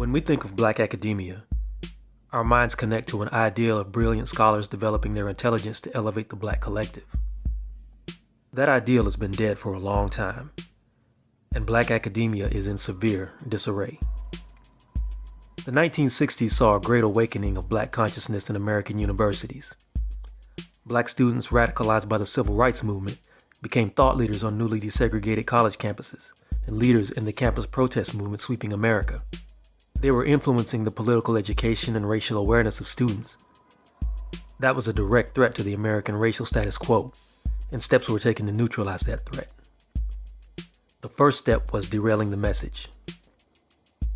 When we think of Black academia, our minds connect to an ideal of brilliant scholars developing their intelligence to elevate the Black collective. That ideal has been dead for a long time, and Black academia is in severe disarray. The 1960s saw a great awakening of Black consciousness in American universities. Black students radicalized by the Civil Rights Movement became thought leaders on newly desegregated college campuses and leaders in the campus protest movement sweeping America. They were influencing the political education and racial awareness of students. That was a direct threat to the American racial status quo, and steps were taken to neutralize that threat. The first step was derailing the message.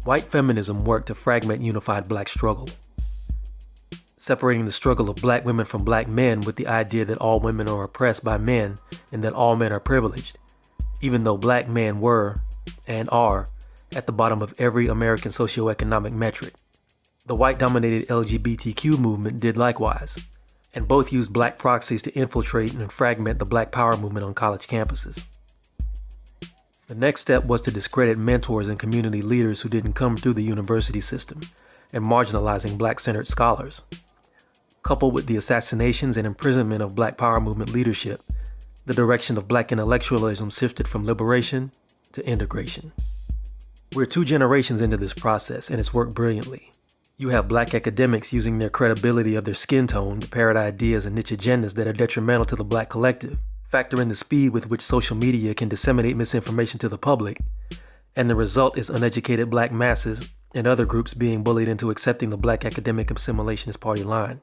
White feminism worked to fragment unified Black struggle, separating the struggle of Black women from Black men with the idea that all women are oppressed by men and that all men are privileged, even though Black men were, and are, at the bottom of every American socioeconomic metric. The white-dominated LGBTQ movement did likewise, and both used Black proxies to infiltrate and fragment the Black Power movement on college campuses. The next step was to discredit mentors and community leaders who didn't come through the university system, and marginalizing Black-centered scholars. Coupled with the assassinations and imprisonment of Black Power movement leadership, the direction of Black intellectualism shifted from liberation to integration. We're 2 generations into this process, and it's worked brilliantly. You have Black academics using their credibility of their skin tone to parrot ideas and niche agendas that are detrimental to the Black collective, factor in the speed with which social media can disseminate misinformation to the public, and the result is uneducated Black masses and other groups being bullied into accepting the Black academic assimilationist party line.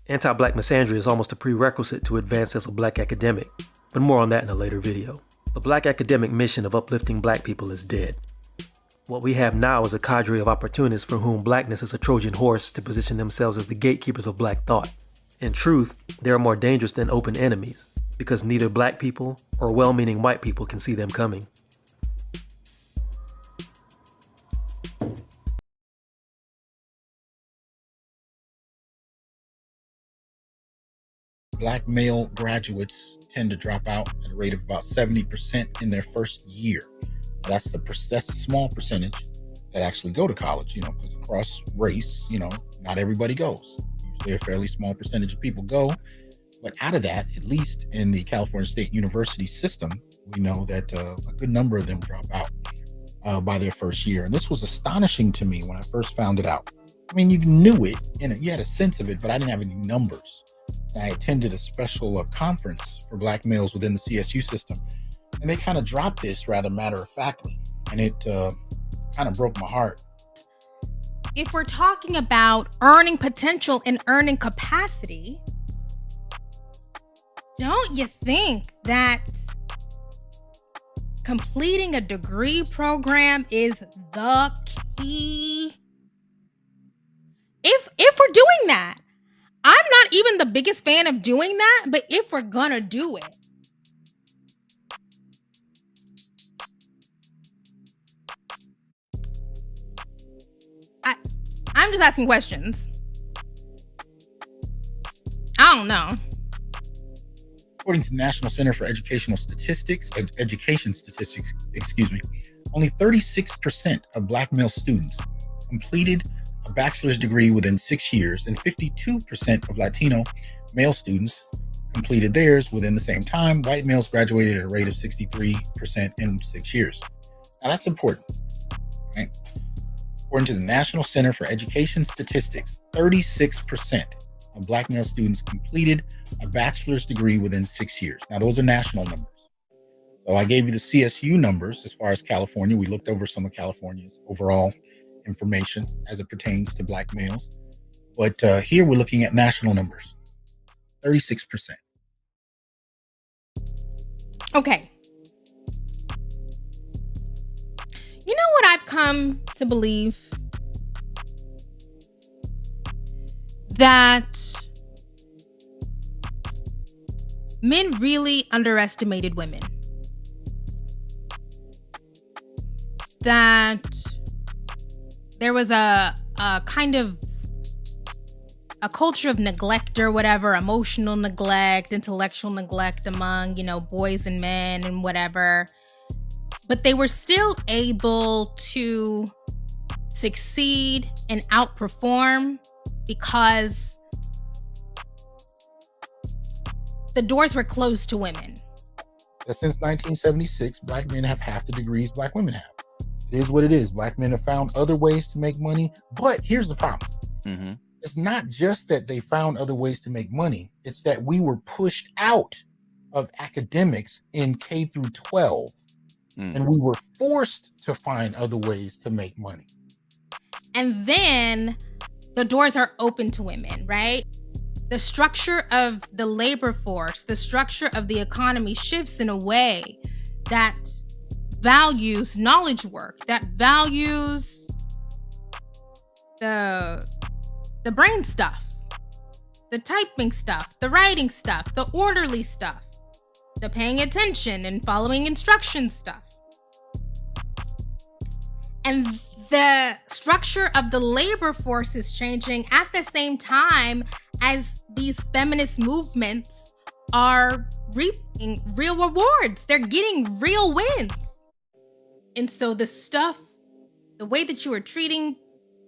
Anti-Black misandry is almost a prerequisite to advance as a Black academic, but more on that in a later video. The Black academic mission of uplifting Black people is dead. What we have now is a cadre of opportunists for whom Blackness is a Trojan horse to position themselves as the gatekeepers of Black thought. In truth, they are more dangerous than open enemies, because neither Black people or well-meaning white people can see them coming. Black male graduates tend to drop out at a rate of about 70% in their first year. That's a small percentage that actually go to college, because across race, not everybody goes. Usually a fairly small percentage of people go. But out of that, at least in the California State University system, we know that a good number of them drop out by their first year. And this was astonishing to me when I first found it out. I mean, you knew it, and you had a sense of it, but I didn't have any numbers. And I attended a special conference for Black males within the CSU system. And they kind of dropped this rather matter-of-factly, and it kind of broke my heart. If we're talking about earning potential and earning capacity, don't you think that completing a degree program is the key? If we're doing that, I'm not even the biggest fan of doing that, but if we're gonna do it, I'm just asking questions. I don't know. According to the National Center for Education Statistics, only 36% of Black male students completed a bachelor's degree within 6 years, and 52% of Latino male students completed theirs within the same time. White males graduated at a rate of 63% in 6 years. Now that's important, right? According to the National Center for Education Statistics, 36% of Black male students completed a bachelor's degree within 6 years. Now, those are national numbers. So I gave you the CSU numbers as far as California. We looked over some of California's overall information as it pertains to Black males. But here we're looking at national numbers, 36%. Okay. You know what I've come to believe? That men really underestimated women. That there was a kind of a culture of neglect or whatever, emotional neglect, intellectual neglect among, boys and men and whatever. But they were still able to succeed and outperform because the doors were closed to women. Since 1976, black men have half the degrees black women have. It is what it is. Black men have found other ways to make money, but here's the problem. Mm-hmm. It's not just that they found other ways to make money. It's that we were pushed out of academics in K through 12, and we were forced to find other ways to make money. And then the doors are open to women, right? The structure of the labor force, the structure of the economy shifts in a way that values knowledge work, that values the brain stuff, the typing stuff, the writing stuff, the orderly stuff, the paying attention and following instruction stuff. And the structure of the labor force is changing at the same time as these feminist movements are reaping real rewards. They're getting real wins. And so the way that you are treating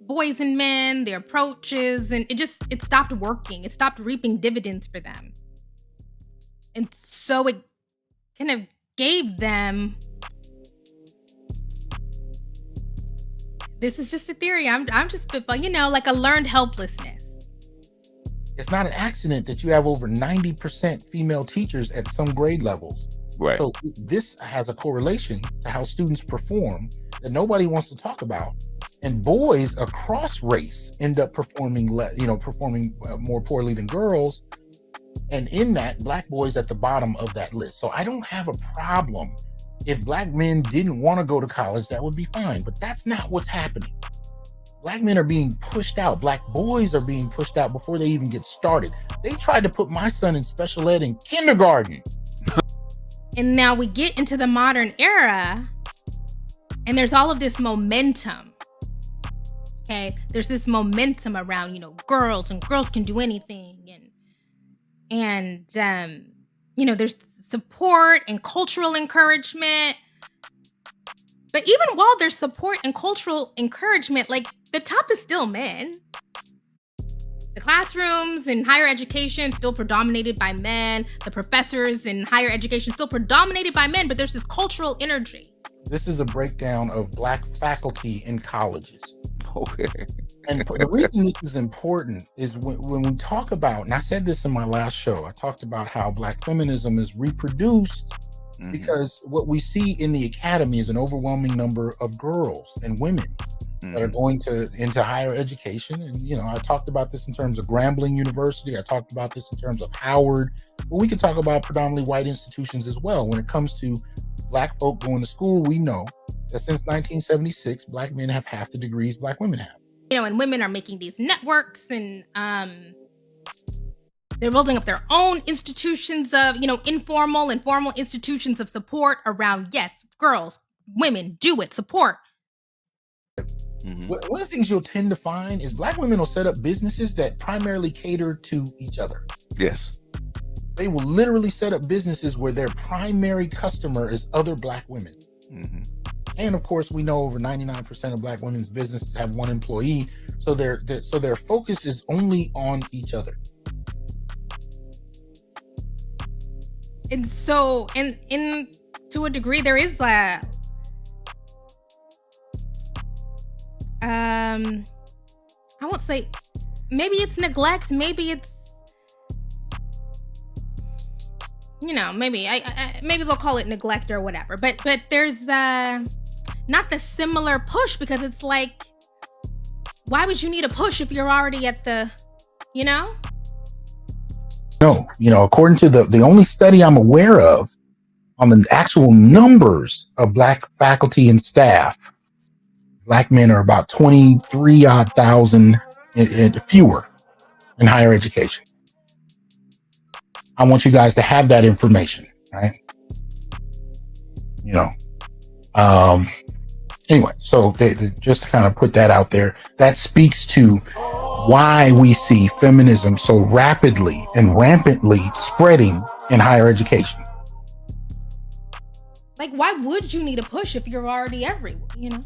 boys and men, their approaches, and it stopped working. It stopped reaping dividends for them. And so it kind of gave them, this is just a theory, I'm just spitballing, like a learned helplessness. It's not an accident that you have over 90% female teachers at some grade levels. Right. So this has a correlation to how students perform that nobody wants to talk about. And boys across race end up performing more poorly than girls. And in that, black boys at the bottom of that list. So I don't have a problem. If black men didn't want to go to college, that would be fine. But that's not what's happening. Black men are being pushed out. Black boys are being pushed out before they even get started. They tried to put my son in special ed in kindergarten. And now we get into the modern era, and there's all of this momentum. Okay, there's this momentum around, girls, and girls can do anything, and there's support and cultural encouragement. But even while there's support and cultural encouragement, like, the top is still men. The classrooms in higher education still predominated by men. The professors in higher education still predominated by men, but there's this cultural energy. This is a breakdown of black faculty in colleges. Okay. And the reason this is important is when we talk about, and I said this in my last show, I talked about how black feminism is reproduced because what we see in the academy is an overwhelming number of girls and women that are going into higher education. And, I talked about this in terms of Grambling University. I talked about this in terms of Howard, but we could talk about predominantly white institutions as well. When it comes to black folk going to school, we know that since 1976, black men have half the degrees black women have. And women are making these networks, and they're building up their own institutions of, informal and formal institutions of support around, yes, girls, women, do it, support. One of the things you'll tend to find is black women will set up businesses that primarily cater to each other. Yes. They will literally set up businesses where their primary customer is other black women. And of course, we know over 99% of black women's businesses have one employee, so their focus is only on each other. And so, in to a degree, there is that. I won't say, maybe it's neglect, maybe it's, maybe they'll call it neglect or whatever. But there's not the similar push, because it's like, why would you need a push if you're already at the, No, according to the only study I'm aware of on the actual numbers of black faculty and staff, black men are about 23,000 fewer in higher education. I want you guys to have that information, right? Anyway, so they just to kind of put that out there, that speaks to why we see feminism so rapidly and rampantly spreading in higher education. Like, why would you need a push if you're already everywhere,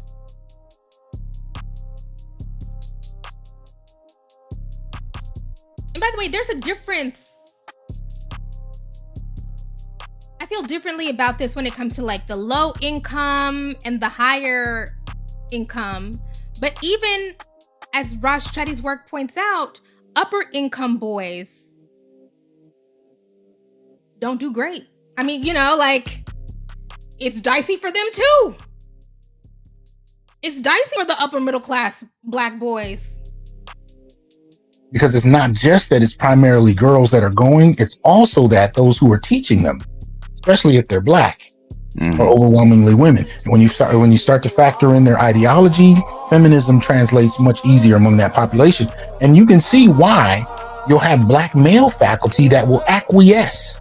And by the way, there's a difference. I feel differently about this when it comes to like the low income and the higher income. But even as Raj Chetty's work points out, upper income boys don't do great. I mean, like, it's dicey for them too. It's dicey for the upper middle class Black boys. Because it's not just that it's primarily girls that are going, it's also that those who are teaching them, especially if they're Black, are overwhelmingly women. And when you start to factor in their ideology, feminism translates much easier among that population. And you can see why you'll have Black male faculty that will acquiesce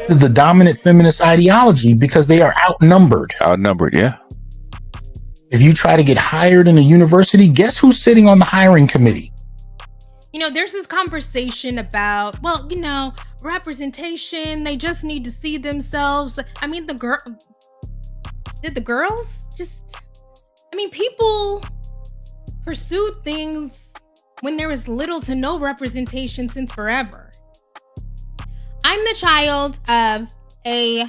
to the dominant feminist ideology because they are outnumbered. Yeah. If you try to get hired in a university, guess who's sitting on the hiring committee? There's this conversation about, representation. They just need to see themselves. I mean, did the girls just, people pursued things when there was little to no representation since forever. I'm the child of a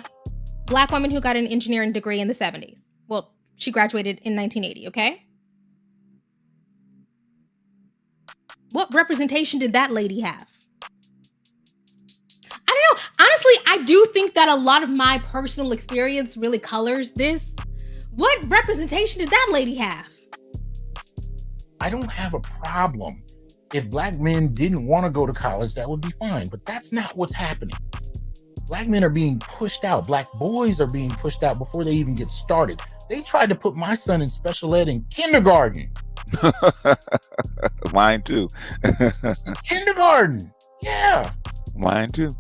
Black woman who got an engineering degree in the 70s. Well, she graduated in 1980, okay? What representation did that lady have? I don't know. Honestly, I do think that a lot of my personal experience really colors this. What representation did that lady have? I don't have a problem. If Black men didn't want to go to college, that would be fine. But that's not what's happening. Black men are being pushed out. Black boys are being pushed out before they even get started. They tried to put my son in special ed in kindergarten. Mine too. Kindergarten. Yeah. Mine too.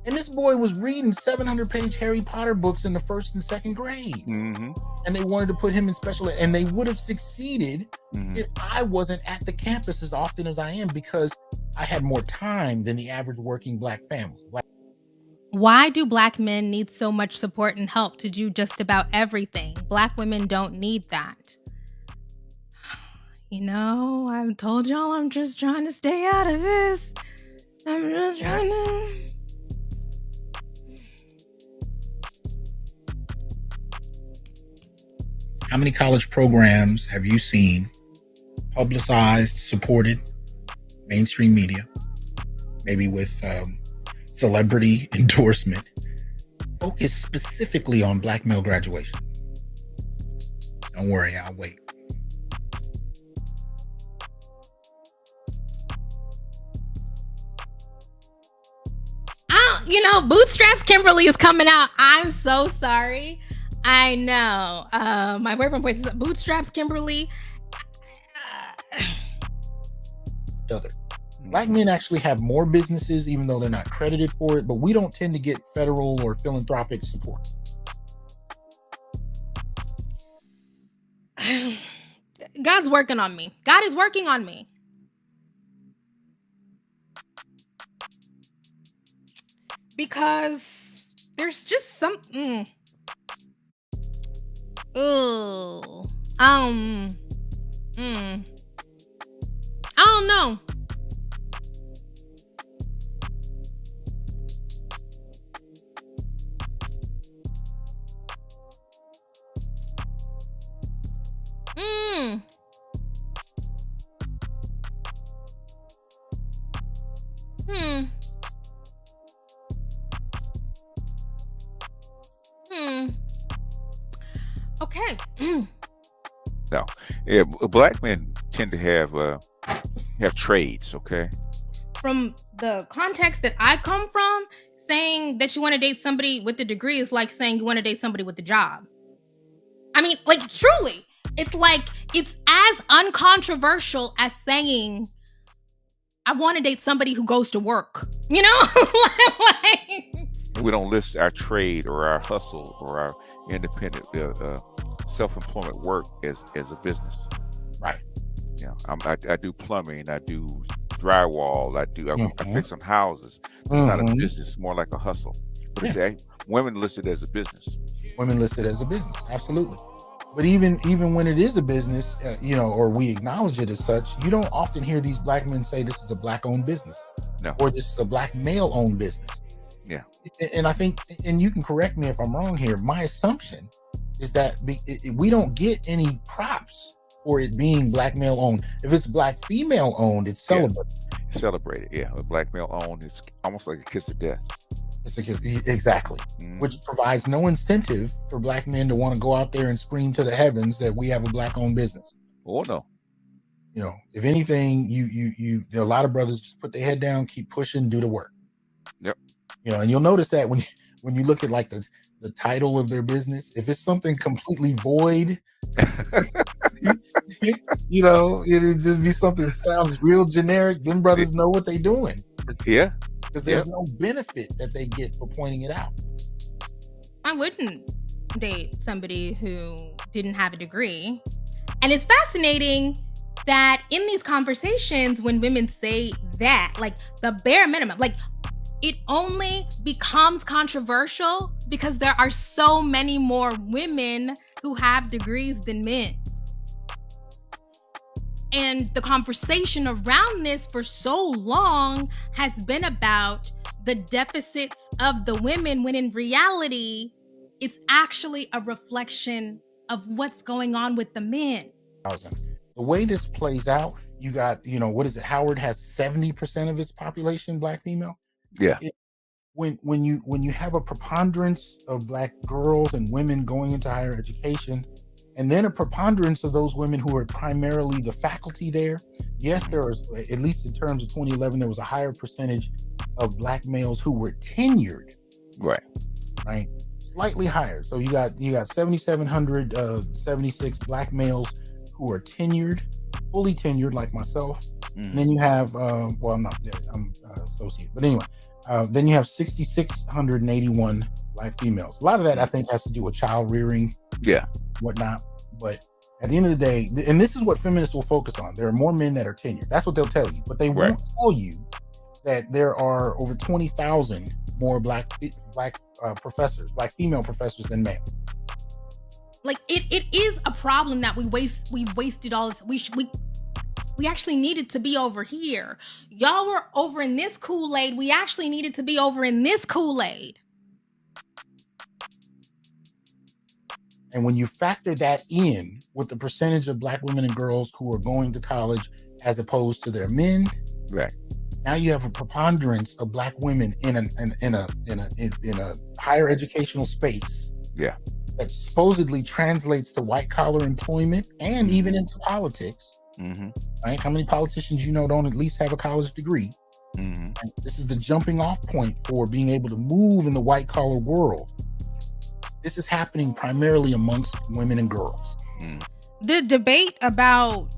And this boy was reading 700-page Harry Potter books in the first and second grade. Mm-hmm. And they wanted to put him in special ed. And they would have succeeded if I wasn't at the campus as often as I am, because I had more time than the average working Black family. Why do Black men need so much support and help to do just about everything? Black women don't need that. I've told y'all I'm just trying to stay out of this. I'm just trying to... How many college programs have you seen publicized, supported, mainstream media, maybe with celebrity endorsement, focused specifically on Black male graduation? Don't worry, I'll wait. Bootstraps Kimberly is coming out. I'm so sorry. I know. My boyfriend voice is Bootstraps Kimberly. Black men actually have more businesses, even though they're not credited for it, but we don't tend to get federal or philanthropic support. God's working on me. God is working on me. Because there's just some... I don't know. Okay. No, yeah, Black men tend to have trades. Okay. From the context that I come from, saying that you want to date somebody with a degree is like saying you want to date somebody with a job. I mean, like, truly, it's like, it's as uncontroversial as saying I want to date somebody who goes to work. Like, we don't list our trade or our hustle or our independent self-employment work as a business. Right. Yeah. I do plumbing. I do drywall. I fix some houses. It's not a business. It's more like a hustle. But it's women listed as a business. Women listed as a business. Absolutely. But even when it is a business, or we acknowledge it as such, you don't often hear these Black men say this is a Black-owned business. No. or this is a black male-owned business. Yeah. And I think, and you can correct me if I'm wrong here, my assumption is that we don't get any props for it being black male-owned. If it's black female-owned, it's celebrated. Yeah. Celebrated, yeah. With black male-owned, it's almost like a kiss of death. Exactly. Which provides no incentive for black men to want to go out there and scream to the heavens that we have a black-owned business. Oh no. You know, if anything, you a lot of brothers just put their head down, keep pushing, do the work. Yep. You know, and you'll notice that when you look at like the title of their business, if it's something completely void, you know, it'll just be something that sounds real generic. Them brothers know what they're doing. Yeah. Because there's no benefit that they get for pointing it out. I wouldn't date somebody who didn't have a degree. And it's fascinating that in these conversations, when women say that, like the bare minimum, like it only becomes controversial because there are so many more women who have degrees than men. And the conversation around this for so long has been about the deficits of the women, when in reality, it's actually a reflection of what's going on with the men. The way this plays out, you got, you know, what is it? Howard has 70% of its population black female. Yeah. When you have a preponderance of black girls and women going into higher education, and then a preponderance of those women who are primarily the faculty there. Yes, there was, at least in terms of 2011, there was a higher percentage of black males who were tenured. Right. Slightly higher. So you got 7,776 black males who are tenured, fully tenured, like myself. And then you have, I'm associate, but anyway, then you have 6,681 black females. A lot of that, I think, has to do with child rearing. Yeah. Whatnot. But at the end of the day, and this is what feminists will focus on, there are more men that are tenured. That's what they'll tell you. But they won't tell you that there are over 20,000 more black professors, black female professors than men. Like it is a problem that we've wasted all this. We actually needed to be over here. Y'all were over in this Kool-Aid. We actually needed to be over in this Kool-Aid. And when you factor that in with the percentage of black women and girls who are going to college as opposed to their men, now you have a preponderance of black women in a higher educational space. That supposedly translates to white collar employment and even into politics. Right? How many politicians you know don't at least have a college degree? This is the jumping off point for being able to move in the white collar world. This is happening primarily amongst women and girls. The debate about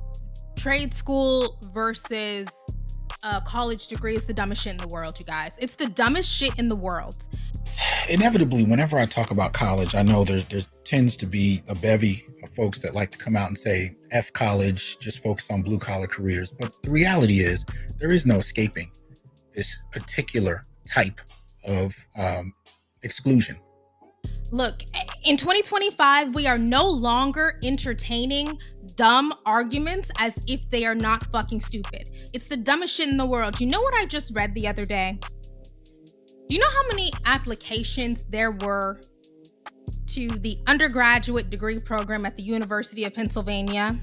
trade school versus a college degree is the dumbest shit in the world, you guys. It's the dumbest shit in the world. Inevitably, whenever I talk about college, I know there tends to be a bevy of folks that like to come out and say, F college, just focus on blue collar careers. But the reality is there is no escaping this particular type of exclusion. Look, in 2025, we are no longer entertaining dumb arguments as if they are not fucking stupid. It's the dumbest shit in the world. You know what I just read the other day? Do you know how many applications there were to the undergraduate degree program at the University of Pennsylvania?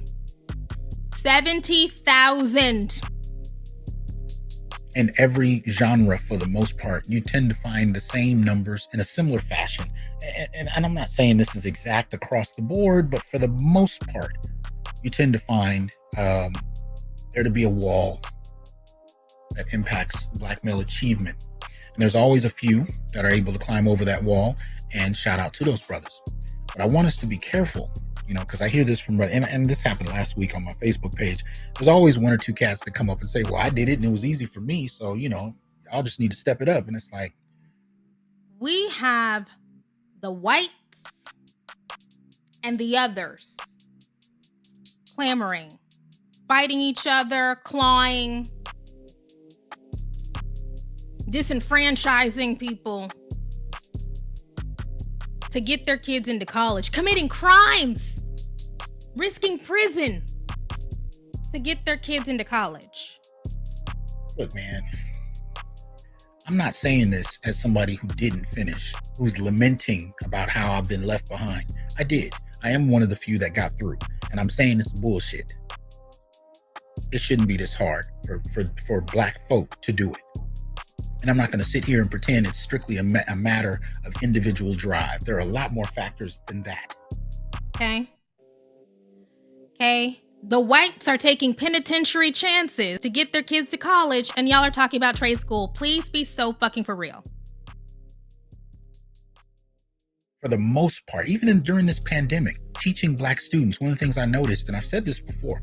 70,000. In every genre, for the most part, you tend to find the same numbers in a similar fashion. And I'm not saying this is exact across the board, but for the most part, you tend to find there to be a wall that impacts black male achievement. And there's always a few that are able to climb over that wall, and shout out to those brothers. But I want us to be careful, you know, because I hear this from brothers, and this happened last week on my Facebook page. There's always one or two cats that come up and say, well, I did it and it was easy for me, so, you know, I'll just need to step it up. And it's like, we have the whites and the others clamoring, fighting each other, clawing, disenfranchising people to get their kids into college, committing crimes, risking prison to get their kids into college. Look, man, I'm not saying this as somebody who didn't finish, who's lamenting about how I've been left behind. I did. I am one of the few that got through, and I'm saying it's bullshit. It shouldn't be this hard for Black folk to do it. And I'm not going to sit here and pretend it's strictly a matter of individual drive. There are a lot more factors than that. Okay. The whites are taking penitentiary chances to get their kids to college, and y'all are talking about trade school. Please be so fucking for real. For the most part, even during this pandemic, teaching Black students, one of the things I noticed, and I've said this before,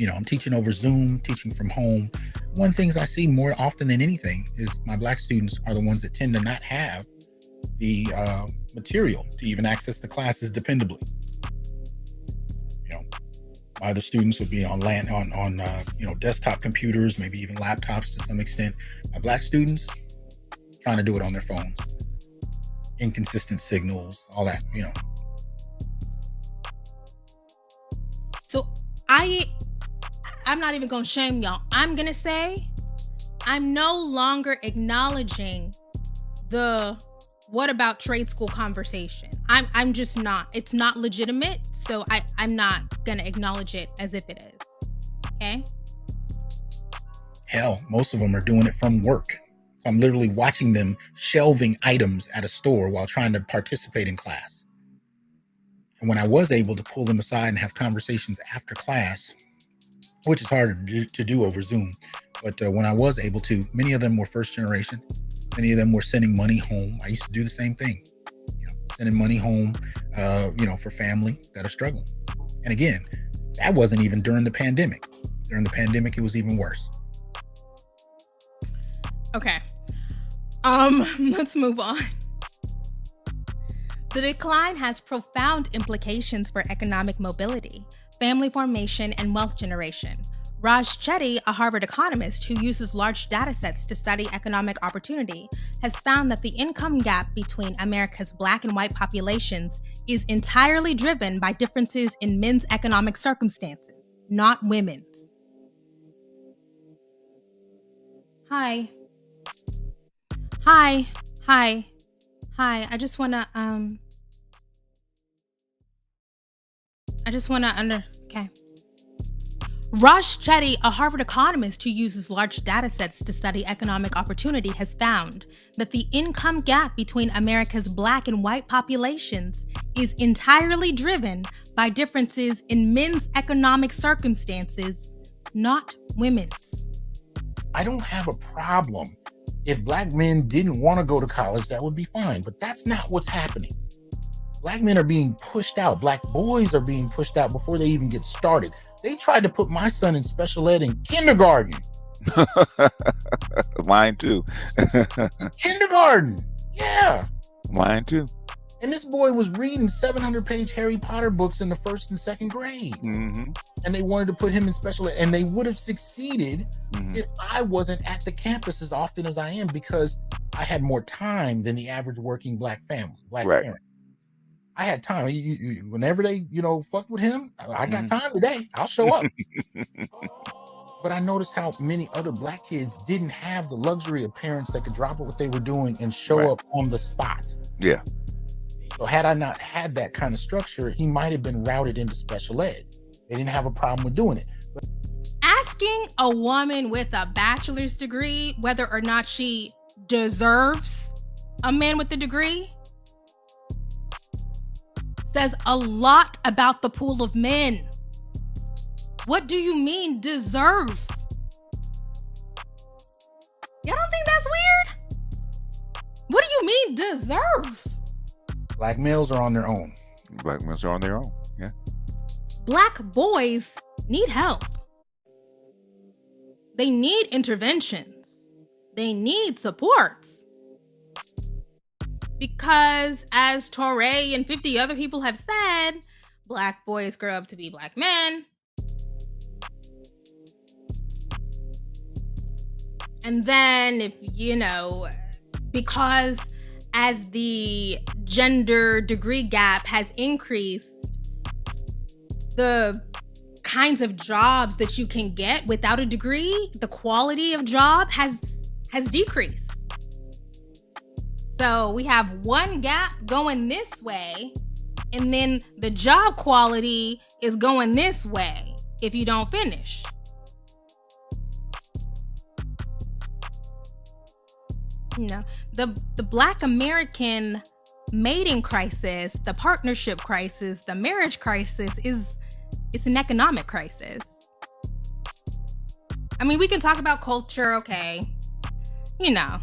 I'm teaching over Zoom, teaching from home. One of the things I see more often than anything is my Black students are the ones that tend to not have the material to even access the classes dependably. My other students would be on desktop computers, maybe even laptops to some extent. My Black students trying to do it on their phones. Inconsistent signals, all that, So I'm not even gonna shame y'all. I'm gonna say I'm no longer acknowledging the what about trade school conversation. I'm just not. It's not legitimate, so I'm not gonna acknowledge it as if it is. Okay? Hell, most of them are doing it from work. So I'm literally watching them shelving items at a store while trying to participate in class. And when I was able to pull them aside and have conversations after class, which is hard to do over Zoom, but when I was able to, many of them were first generation. Many of them were sending money home. I used to do the same thing, sending money home, for family that are struggling. And again, that wasn't even during the pandemic. During the pandemic, it was even worse. Okay. Let's move on. The decline has profound implications for economic mobility, family formation, and wealth generation. Raj Chetty, a Harvard economist who uses large data sets to study economic opportunity, has found that the income gap between America's Black and white populations is entirely driven by differences in men's economic circumstances, not women's. Hi. I just wanna okay. Raj Chetty, a Harvard economist who uses large data sets to study economic opportunity, has found that the income gap between America's Black and white populations is entirely driven by differences in men's economic circumstances, not women's. I don't have a problem. If Black men didn't want to go to college, that would be fine. But that's not what's happening. Black men are being pushed out. Black boys are being pushed out before they even get started. They tried to put my son in special ed in kindergarten. Mine too. Kindergarten. Yeah. Mine too. And this boy was reading 700-page Harry Potter books in the first and second grade. Mm-hmm. And they wanted to put him in special ed. And they would have succeeded if I wasn't at the campus as often as I am, because I had more time than the average working Black family, Black parent. I had time. Whenever they, fucked with him, I got time today. I'll show up. But I noticed how many other Black kids didn't have the luxury of parents that could drop what they were doing and show up on the spot. Yeah. So had I not had that kind of structure, he might have been routed into special ed. They didn't have a problem with doing it. But asking a woman with a bachelor's degree whether or not she deserves a man with a degree says a lot about the pool of men. What do you mean deserve? Y'all don't think that's weird? What do you mean deserve? Black males are on their own. Black males are on their own, yeah. Black boys need help. They need interventions. They need supports. Because as Torrey and 50 other people have said, Black boys grow up to be Black men. And then if, because as the gender degree gap has increased, the kinds of jobs that you can get without a degree, the quality of job has decreased. So we have one gap going this way, and then the job quality is going this way if you don't finish. You know, the Black American mating crisis, the partnership crisis, the marriage crisis it's an economic crisis. I mean, we can talk about culture, okay. You know,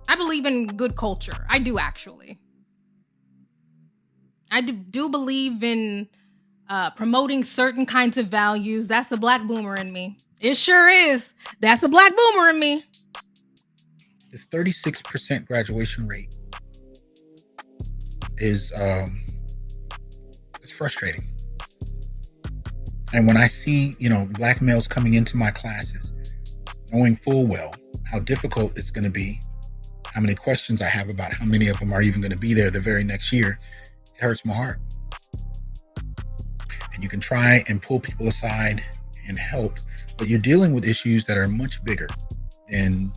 I believe in good culture. I do, actually. I do believe in promoting certain kinds of values. That's the Black boomer in me. It sure is. That's the Black boomer in me. This 36% graduation rate is it's frustrating. And when I see, Black males coming into my classes, knowing full well how difficult it's going to be, how many questions I have about how many of them are even going to be there the very next year, it hurts my heart. And you can try and pull people aside and help, but you're dealing with issues that are much bigger than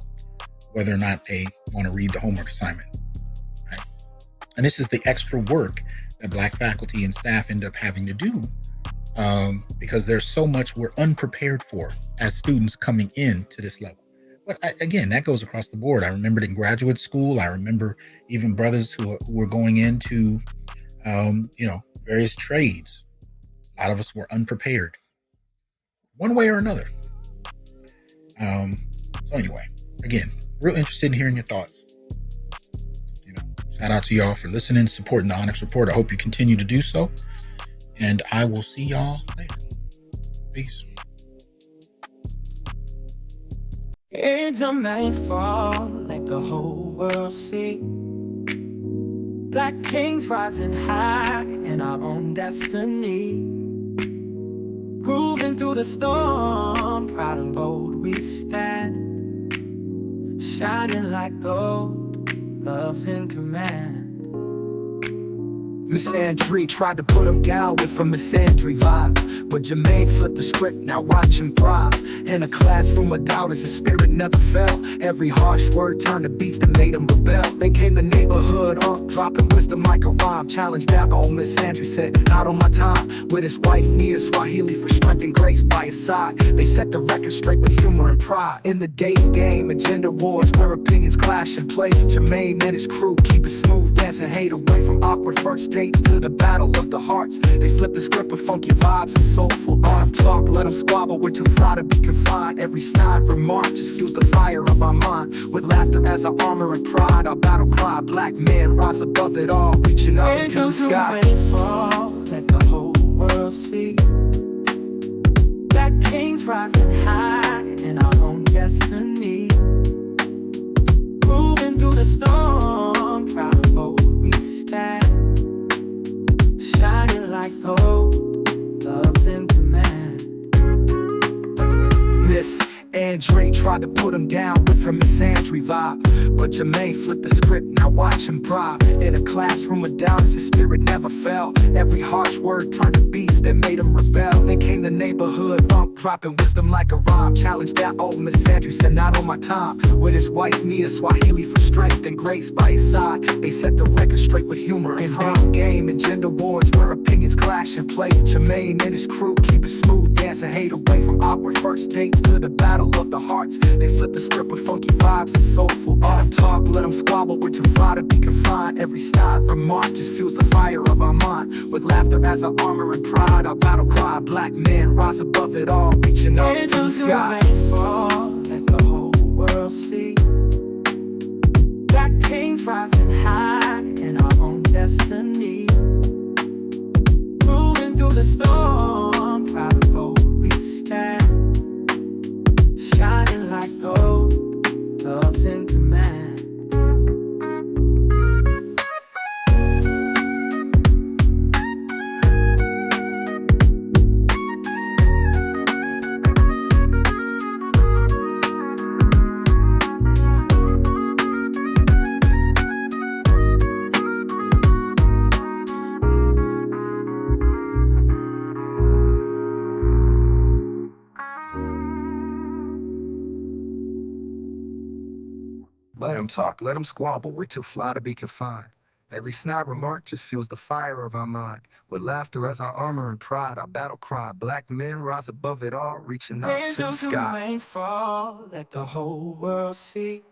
whether or not they want to read the homework assignment. Right? And this is the extra work that Black faculty and staff end up having to do because there's so much we're unprepared for as students coming into this level. But again, that goes across the board. I remembered in graduate school, I remember even brothers who were going into, various trades. A lot of us were unprepared, one way or another. So anyway, again, real interested in hearing your thoughts. Shout out to y'all for listening, supporting the Onyx Report. I hope you continue to do so. And I will see y'all later. Peace. Angel might fall, let the whole world see. Black kings rising high in our own destiny. Moving through the storm, proud and bold we stand. Shining like gold, love's in command. Misandry tried to put him down with a misandry vibe, but Jermaine flipped the script, now watch him thrive. In a classroom of doubters, his spirit never fell. Every harsh word turned to beats that made him rebel. They came the neighborhood dropping wisdom like a rhyme. Challenged that old Misandry said, not on my time. With his wife Nia Swahili for strength and grace by his side, they set the record straight with humor and pride. In the dating game and gender wars where opinions clash and play, Jermaine and his crew keep it smooth, dancing hate away from awkward first dates to the battle of the hearts. They flip the script with funky vibes and soulful arm talk. Let them squabble, we're too fly to be confined. Every snide remark just fuels the fire of our mind. With laughter as our armor and pride, our battle cry. Black men rise above it all, reaching up into the sky. Fall, let the whole world see. Black kings rising high in our own destiny. Moving through the storm, proud and bold we stand. Shining like gold, love's in command. Miss Andre tried to put him down with her misandry vibe, but Jermaine flipped the script, now watch him thrive. In a classroom of doubters, his spirit never fell. Every harsh word turned to beats that made him rebel. Then came the neighborhood dropping wisdom like a rhyme. Challenged that old misandry, said not on my time. With his wife Nia Swahili for strength and grace by his side, they set the record straight with humor and pride. Game and gender wars where opinions clash and play, Jermaine and his crew keep it smooth, dancing hate away from awkward first dates to the battle of the hearts. They flip the script with funky vibes and soulful art talk. Let them squabble, we're too fly to be confined. Every snide remark just fuels the fire of our mind. With laughter as our armor and pride, our battle cry. Black men rise above it all, reaching up to the sky. Fall, let the whole world see. Black kings rising high in our own destiny. Moving through the storm, proud and bold we stand. Shining like gold, love's in command. Let them talk, let them squabble, we're too fly to be confined. Every snide remark just fuels the fire of our mind. With laughter as our armor and pride, our battle cry. Black men rise above it all, reaching up to the sky. Rain fall, let the whole world see.